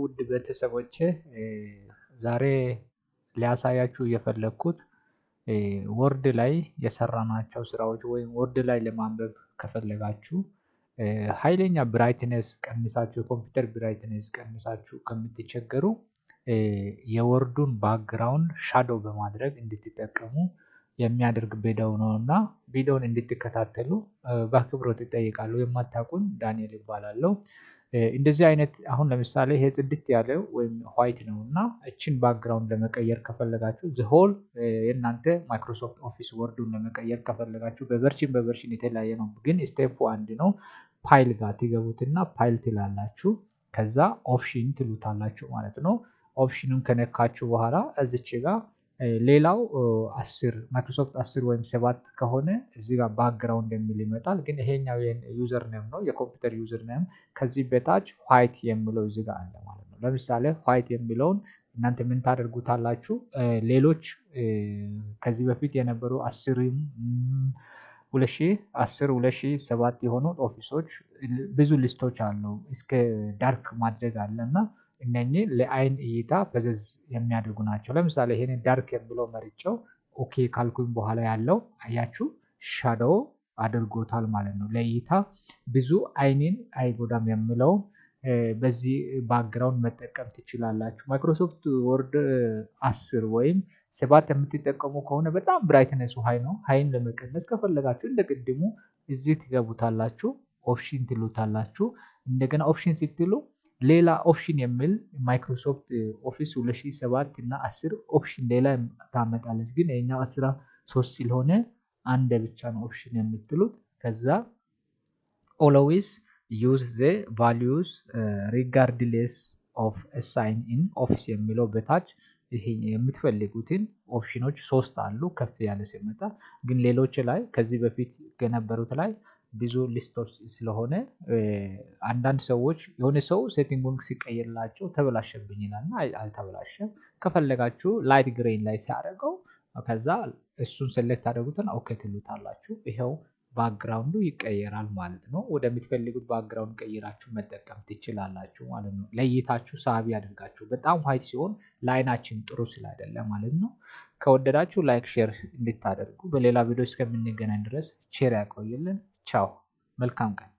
ውድ ቤተሰቦቼ ዛሬ ሊያሳያችሁ የፈለኩት ወርድ ላይ የሰራናቸው ስራዎች ወይም ወርድ ላይ ለማንበብ ከፈለጋችሁ ኃይለኛ ብራይትነስ ቀንሳችሁ ኮምፒውተር ብራይትነስ ቀንሳችሁ ከምትቸገሩ የወርዱን ባክግራውንድ ሻዶው በማድረግ እንድትጠቀሙ የሚያደርግ ቪዲዮ ነውና ቪዲዮውን እንድትከታተሉ በአክብሮት እጠይቃለሁ። የማታውቁን ዳንኤል ይባላለሁ። እንደዚህ አይነት አሁን ለምሳሌ ይሄ ጽድት ያለው ወይም ዋይት ነውና እቺን ባክግራውንድ ለመቀየር ከፈለጋችሁ ዘ ሆል የእናንተ ማይክሮሶፍት ኦፊስ ወርዱን ለመቀየር ከፈለጋችሁ በቨርሽን የተለያየ ነው፣ ግን ስቴፕ አንድ ነው። ፋይል ጋር ትገቡትና ፋይል ትላላችሁ፣ ከዛ ኦፕሽን ትሉታላችሁ ማለት ነው። ኦፕሽኑን ከነካችሁ በኋላ እዚች ጋር ሌላው 10 ማይክሮሶፍት 10 ወይም 7 ከሆነ እዚህ ጋር ባክግራውንድ የሚል ይመጣል። ግን ይሄኛው ዩዘር ኔም ነው፣ የኮምፒውተር ዩዘር ኔም። ከዚህ በታች ዋይት የሚለው እዚህ ጋር አለ ማለት ነው። ለምሳሌ ዋይት የሚለውን እናንተ ምን ታደርጉታላችሁ? ሌሎች ከዚህ በፊት የነበሩ 10 2010 2007 የሆኑ ኦፊሶች ብዙ ሊስቶች አሉ፣ እስከ ዳርክ ማድረግ አለና እነኚህ ለአይን እይታ ፈዘዝ የሚያደርጉ ናቸው። ለምሳሌ ይሄንን ዳርክ የሚለው መርጬው ኦኬ ካልኩኝ በኋላ ያለው አያችሁ ሻዶው አድርጎታል ማለት ነው። ለእይታ ብዙ አይንን አይጎዳም የሚለው በዚህ ባክግራውንድ መጠቀም ትችላላችሁ። ማይክሮሶፍት ወርድ 10 ወይም 7 የምትጠቀሙ ከሆነ በጣም ብራይትነሱ ሃይ ነው። ሃይን ለመቀነስ ከፈለጋችሁ እንደቅድሙ እዚህ ትገቡታላችሁ፣ ኦፕሽን ትሉታላችሁ። እንደገና ኦፕሽን ስትሉ ሌላ ኦፕሽን የሚል ማይክሮሶፍት ኦፊስ 2007 እና 10 ኦፕሽን ሌላ ታመጣለች። ግን የኛው 13 ስለሆነ አንድ ብቻ ነው ኦፕሽን የምትሉት። ከዛ always use the values regardless of assign in office የሚለው በታች ይሄ የምትፈልጉትን ኦፕሽኖች 3 አሉ። ከፍ ያለ ሲመጣ ግን ሌሎች ላይ ከዚህ በፊት ከነበሩት ላይ ብዙ ሊስቶች ስለሆነ አንዳንድ ሰዎች የሆነ ሰው ሴቲንጉን ሲቀይርላቸው ተበላሸብኝ ይላልና አልተበላሸም። ከፈለጋችሁ ላይት ግሬን ላይ ሲያደርገው ከዛ እሱን ሴሌክት አድርጉትና ኦኬ ትሉታላችሁ። ይሄው ባክግራውንዱ ይቀየራል ማለት ነው። ወደምትፈልጉት ባክግራውንድ ቀይራችሁ መጠቀም ትችላላችሁ ማለት ነው። ለእይታችሁ ሳቢ አድርጋችሁ። በጣም ዋይት ሲሆን ለአይናችን ጥሩ ስላይደለ ማለት ነው። ከወደዳችሁ ላይክ ሼር እንድታደርጉ። በሌላ ቪዲዮ እስከምንገናኝ ድረስ ቼር ያቆይልን። ቻው፣ መልካም ቀን።